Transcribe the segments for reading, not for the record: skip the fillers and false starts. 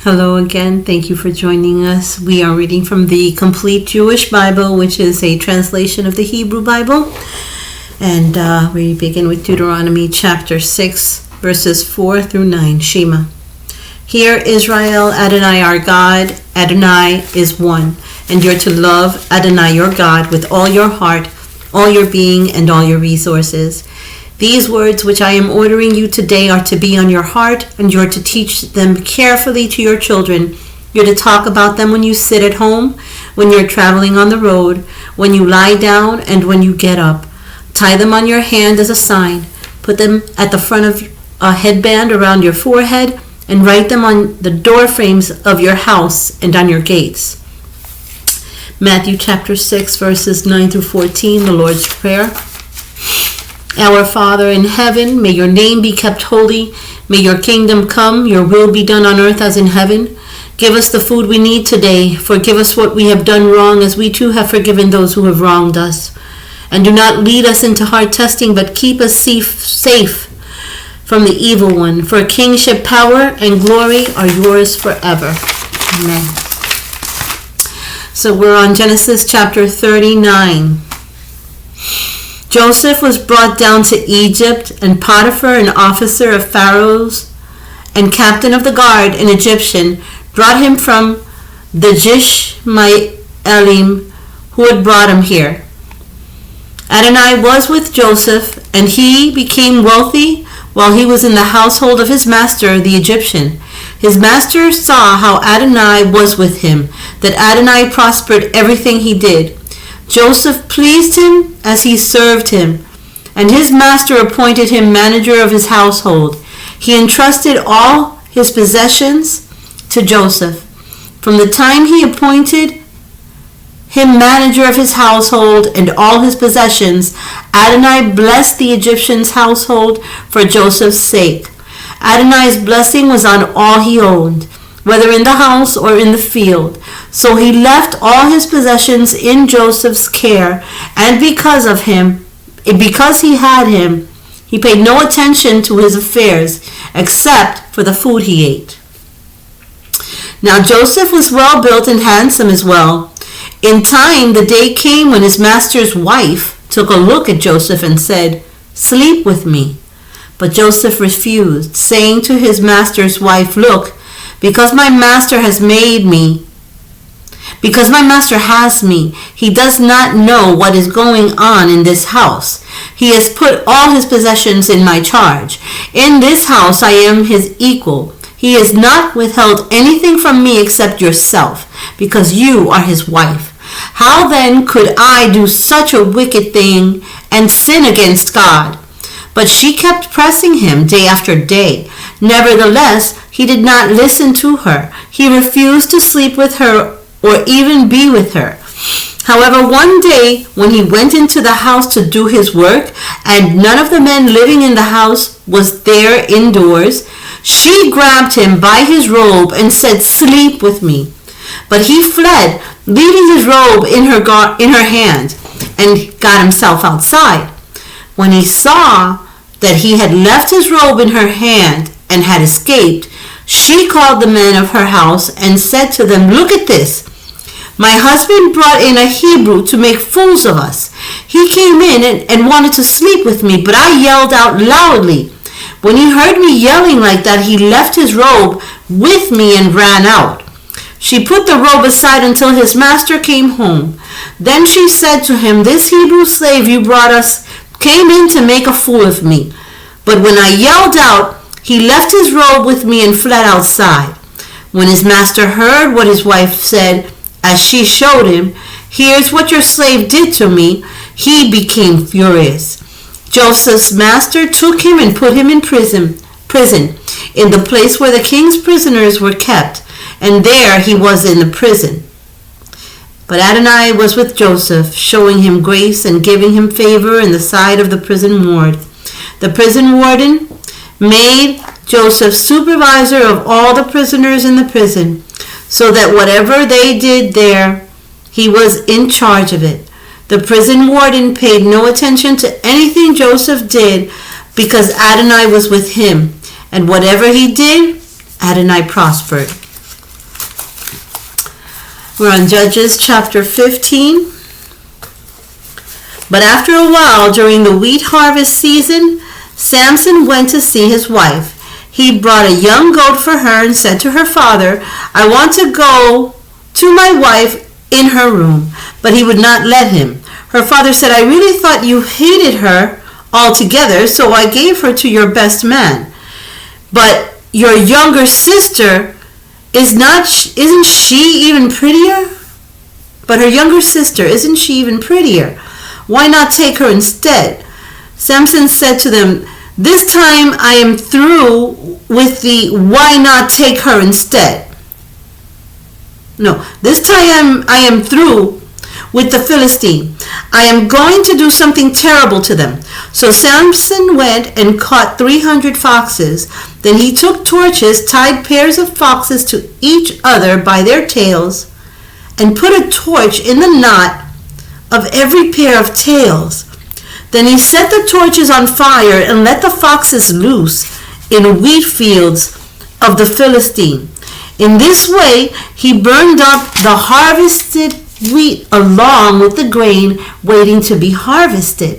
Hello again. Thank you for joining us. We are reading from the Complete Jewish Bible, which is a translation of the Hebrew Bible. And we begin with Deuteronomy chapter 6, verses 4 through 9. Shema. Hear, Israel, Adonai our God, Adonai is one. And you're to love Adonai your God with all your heart, all your being, and all your resources. These words which I am ordering you today are to be on your heart, and you're to teach them carefully to your children. You're to talk about them when you sit at home, when you're traveling on the road, when you lie down, and when you get up. Tie them on your hand as a sign. Put them at the front of a headband around your forehead, and write them on the door frames of your house and on your gates. Matthew chapter 6, verses 9 through 14, the Lord's Prayer. Our Father in heaven, may your name be kept holy. May your kingdom come, your will be done on earth as in heaven. Give us the food we need today. Forgive us what we have done wrong, as we too have forgiven those who have wronged us. And do not lead us into hard testing, but keep us safe from the evil one. For kingship, power, and glory are yours forever. Amen. So we're on Genesis chapter 39. Joseph was brought down to Egypt, and Potiphar, an officer of Pharaoh's and captain of the guard, an Egyptian, brought him from the Ishmaelim who had brought him here. Adonai was with Joseph, and he became wealthy while he was in the household of his master, the Egyptian. His master saw how Adonai was with him, that Adonai prospered everything he did. Joseph pleased him as he served him, and his master appointed him manager of his household. He entrusted all his possessions to Joseph. From the time he appointed him manager of his household and all his possessions, Adonai blessed the Egyptian's household for Joseph's sake. Adonai's blessing was on all he owned, whether in the house or in the field. So he left all his possessions in Joseph's care, and because he had him, he paid no attention to his affairs, except for the food he ate. Now Joseph was well built and handsome as well. In time, the day came when his master's wife took a look at Joseph and said, "Sleep with me." But Joseph refused, saying to his master's wife, "Look, because my master has me, he does not know what is going on in this house. He has put all his possessions in my charge. In this house I am his equal. He has not withheld anything from me except yourself, because you are his wife. How then could I do such a wicked thing and sin against God?" But she kept pressing him day after day. Nevertheless, he did not listen to her. He refused to sleep with her or even be with her. However, one day when he went into the house to do his work, and none of the men living in the house was there indoors, she grabbed him by his robe and said, "Sleep with me." But he fled, leaving his robe in her hand, and got himself outside. When he saw that he had left his robe in her hand and had escaped, she called the men of her house and said to them, "Look at this. My husband brought in a Hebrew to make fools of us. He came in and wanted to sleep with me, but I yelled out loudly. When he heard me yelling like that, he left his robe with me and ran out." She put the robe aside until his master came home. Then she said to him, "This Hebrew slave you brought us came in to make a fool of me. But when I yelled out, he left his robe with me and fled outside." When his master heard what his wife said, as she showed him, "Here's what your slave did to me," he became furious. Joseph's master took him and put him in prison, in the place where the king's prisoners were kept, and there he was in the prison. But Adonai was with Joseph, showing him grace and giving him favor in the sight of the prison ward. The prison warden made Joseph supervisor of all the prisoners in the prison, so that whatever they did there, he was in charge of it. The prison warden paid no attention to anything Joseph did because Adonai was with him, and whatever he did, Adonai prospered. We're on Judges chapter 15. But after a while, during the wheat harvest season, Samson went to see his wife. He brought a young goat for her and said to her father, "I want to go to my wife in her room." But he would not let him. Her father said, "I really thought you hated her altogether, so I gave her to your best man. But your younger sister isn't she even prettier? But her younger sister, isn't she even prettier? Why not take her instead?" Samson said to them, "This time I am through with the why not take her instead. No, this time I am through with the Philistine. I am going to do something terrible to them." So Samson went and caught 300 foxes. Then he took torches, tied pairs of foxes to each other by their tails, and put a torch in the knot of every pair of tails. Then he set the torches on fire and let the foxes loose in wheat fields of the Philistine. In this way, he burned up the harvested wheat along with the grain waiting to be harvested,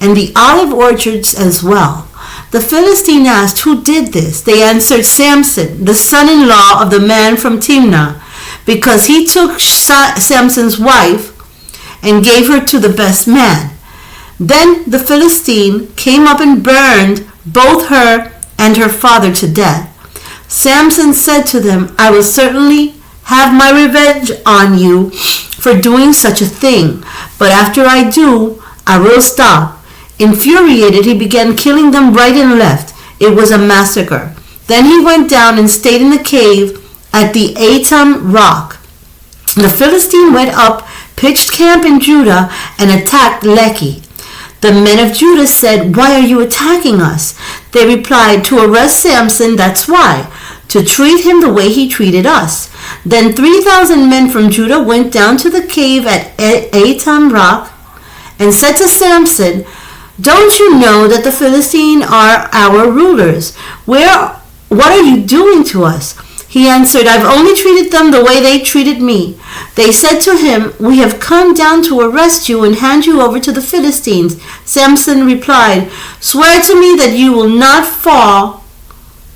and the olive orchards as well. The Philistine asked, "Who did this?" They answered, "Samson, the son-in-law of the man from Timnah, because he took Samson's wife and gave her to the best man." Then the Philistine came up and burned both her and her father to death. Samson said to them, "I will certainly have my revenge on you for doing such a thing, but after I do, I will stop." Infuriated, he began killing them right and left. It was a massacre. Then he went down and stayed in the cave at the Etam rock. The Philistine went up, pitched camp in Judah, and attacked Lehi. The men of Judah said, "Why are you attacking us?" They replied, "To arrest Samson, that's why. To treat him the way he treated us." Then 3,000 men from Judah went down to the cave at Etam rock and said to Samson, "Don't you know that the Philistines are our rulers? What are you doing to us?" He answered, "I've only treated them the way they treated me." They said to him, "We have come down to arrest you and hand you over to the Philistines." Samson replied, "Swear to me that you will not fall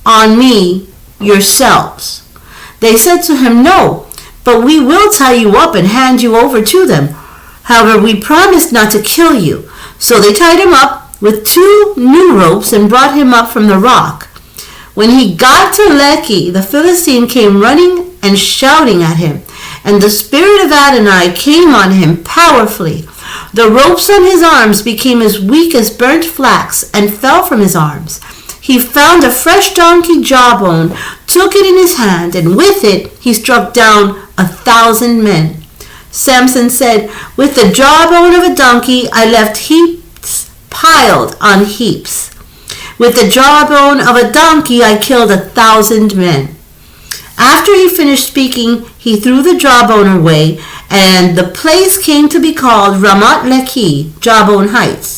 on me yourselves." They said to him, "No, but we will tie you up and hand you over to them. However, we promise not to kill you." So they tied him up with 2 new ropes and brought him up from the rock. When he got to Lehi, the Philistine came running and shouting at him, and the spirit of Adonai came on him powerfully. The ropes on his arms became as weak as burnt flax and fell from his arms. He found a fresh donkey jawbone, took it in his hand, and with it he struck down 1,000 men. Samson said, "With the jawbone of a donkey I left heaps piled on heaps. With the jawbone of a donkey I killed 1,000 men." After he finished speaking, he threw the jawbone away, and the place came to be called Ramat Lehi, Jawbone Heights.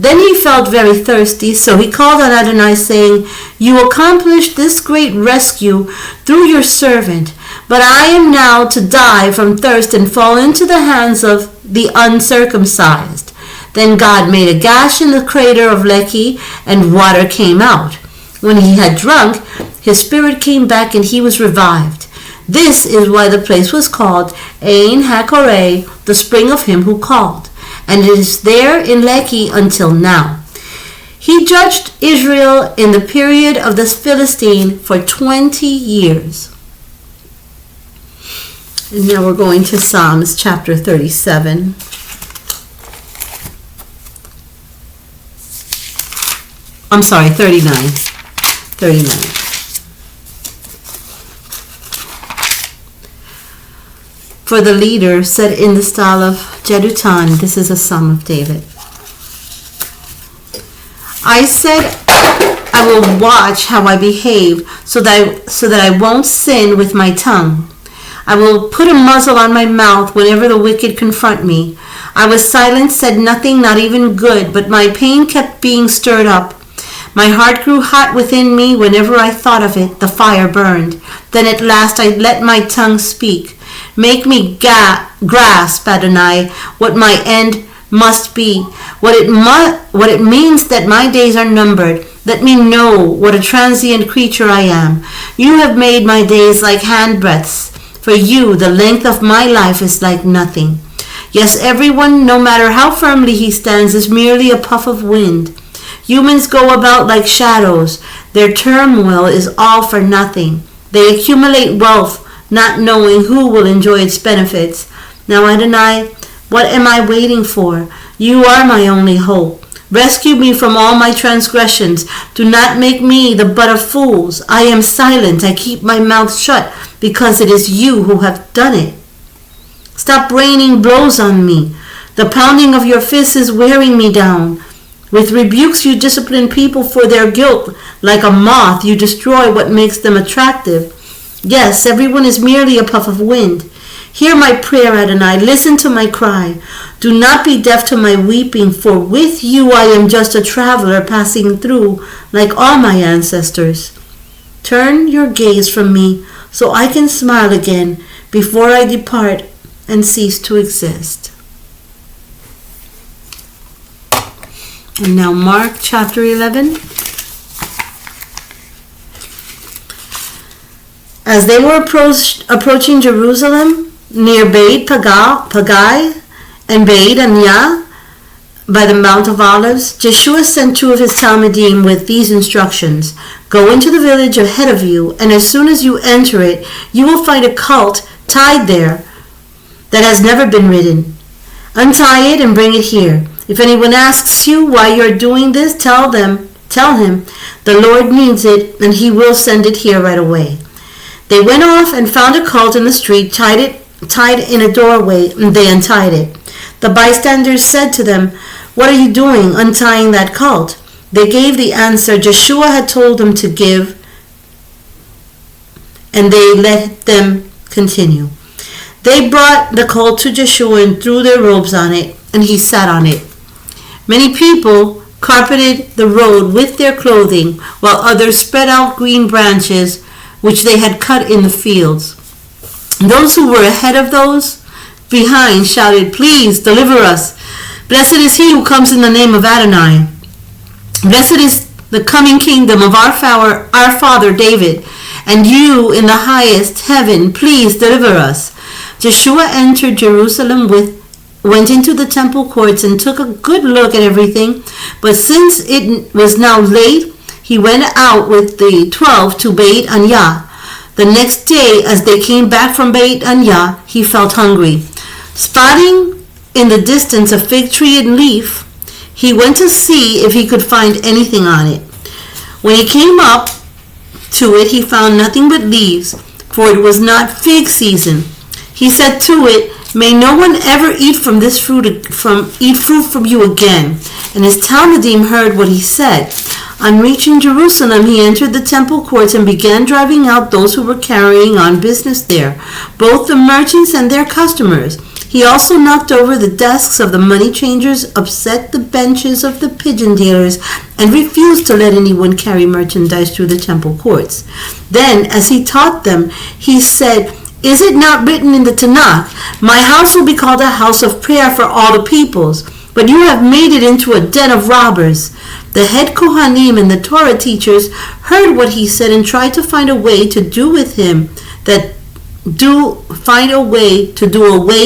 Then he felt very thirsty, so he called on Adonai, saying, "You accomplished this great rescue through your servant, but I am now to die from thirst and fall into the hands of the uncircumcised." Then God made a gash in the crater of Lehi, and water came out. When he had drunk, his spirit came back and he was revived. This is why the place was called Ein HaKoreh, the spring of him who called, and it is there in Lehi until now. He judged Israel in the period of the Philistine for 20 years. And now we're going to Psalms chapter 37. I'm sorry, 39. 39. For the leader said in the style of Jeduthun, this is a Psalm of David. I said, I will watch how I behave so that I won't sin with my tongue. I will put a muzzle on my mouth whenever the wicked confront me. I was silent, said nothing, not even good, but my pain kept being stirred up. My heart grew hot within me. Whenever I thought of it, the fire burned. Then at last I let my tongue speak. Make me grasp, Adonai, what my end must be, what it means that my days are numbered. Let me know what a transient creature I am. You have made my days like handbreadths. For you, the length of my life is like nothing. Yes, everyone, no matter how firmly he stands, is merely a puff of wind. Humans go about like shadows. Their turmoil is all for nothing. They accumulate wealth, not knowing who will enjoy its benefits. Now, Adonai, what am I waiting for? You are my only hope. Rescue me from all my transgressions. Do not make me the butt of fools. I am silent. I keep my mouth shut because it is you who have done it. Stop raining blows on me. The pounding of your fists is wearing me down. With rebukes you discipline people for their guilt. Like a moth you destroy what makes them attractive. Yes, everyone is merely a puff of wind. Hear my prayer, Adonai. Listen to my cry. Do not be deaf to my weeping, for with you I am just a traveler passing through, like all my ancestors. Turn your gaze from me so I can smile again before I depart and cease to exist. And now Mark chapter 11. As they were approaching Jerusalem, near Beit Pagai and Beit Anya, by the Mount of Olives, Jeshua sent 2 of his Talmidim with these instructions. Go into the village ahead of you, and as soon as you enter it, you will find a colt tied there that has never been ridden. Untie it and bring it here. If anyone asks you why you are doing this, tell him, the Lord needs it, and he will send it here right away. They went off and found a colt in the street, tied in a doorway, and they untied it. The bystanders said to them, What are you doing, untying that colt? They gave the answer Joshua had told them to give, and they let them continue. They brought the colt to Joshua and threw their robes on it, and he sat on it. Many people carpeted the road with their clothing, while others spread out green branches which they had cut in the fields. Those who were ahead of those behind shouted, Please deliver us. Blessed is he who comes in the name of Adonai. Blessed is the coming kingdom of our father David. And you in the highest heaven, please deliver us. Joshua entered Jerusalem went into the temple courts and took a good look at everything. But since it was now late, he went out with the 12 to Beit Anya. The next day, as they came back from Beit Anya, he felt hungry. Spotting in the distance a fig tree in leaf, he went to see if he could find anything on it. When he came up to it, he found nothing but leaves, for it was not fig season. He said to it, May no one ever eat from this fruit from you again. And his Talmidim heard what he said. On reaching Jerusalem, he entered the temple courts and began driving out those who were carrying on business there, both the merchants and their customers. He also knocked over the desks of the money changers, upset the benches of the pigeon dealers, and refused to let anyone carry merchandise through the temple courts. Then, as he taught them, he said, Is it not written in the Tanakh, My house will be called a house of prayer for all the peoples, but you have made it into a den of robbers. The head Kohanim and the Torah teachers heard what he said and tried to find a way to do away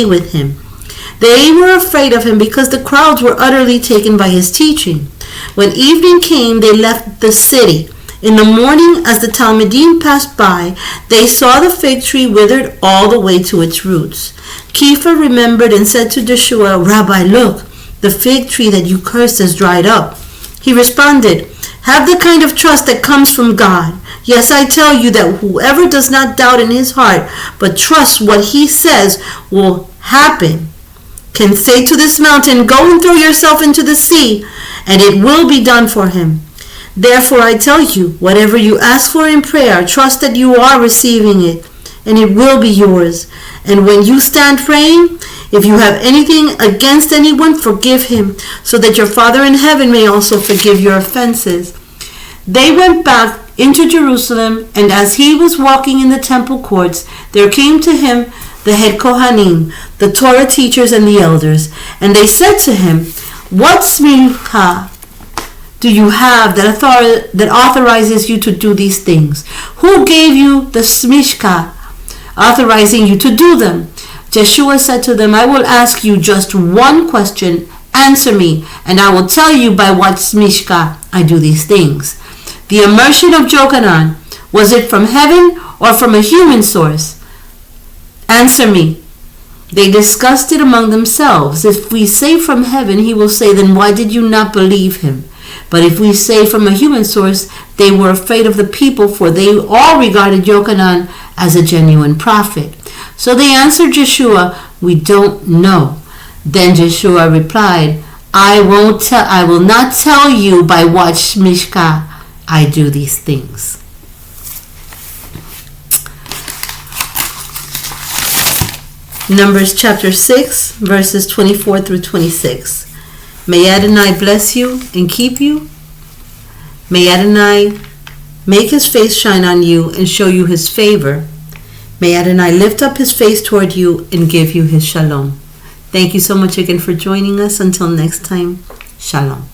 with him. They were afraid of him because the crowds were utterly taken by his teaching. When evening came, they left the city. In the morning, as the Talmidim passed by, they saw the fig tree withered all the way to its roots. Kepha remembered and said to Joshua, Rabbi, look, the fig tree that you cursed has dried up. He responded, Have the kind of trust that comes from God. Yes, I tell you that whoever does not doubt in his heart, but trusts what he says will happen, can say to this mountain, Go and throw yourself into the sea, and it will be done for him. Therefore I tell you, whatever you ask for in prayer, trust that you are receiving it, and it will be yours. And when you stand praying, if you have anything against anyone, forgive him, so that your Father in heaven may also forgive your offenses. They went back into Jerusalem, and as he was walking in the temple courts, there came to him the head Kohanim, the Torah teachers, and the elders. And they said to him, what smicha do you have that authorizes you to do these things? Who gave you the smishka authorizing you to do them? Joshua said to them, I will ask you just one question. Answer me, and I will tell you by what smishka I do these things. The immersion of Jochanan, was it from heaven or from a human source? Answer me. They discussed it among themselves. If we say from heaven, he will say, then why did you not believe him? But if we say from a human source, they were afraid of the people, for they all regarded Jochanan as a genuine prophet. So they answered Joshua, we don't know. Then Joshua replied, I will not tell you by what smishka I do these things. Numbers chapter 6, verses 24 through 26. May Adonai bless you and keep you. May Adonai make his face shine on you and show you his favor. May Adonai lift up his face toward you and give you his shalom. Thank you so much again for joining us. Until next time, shalom.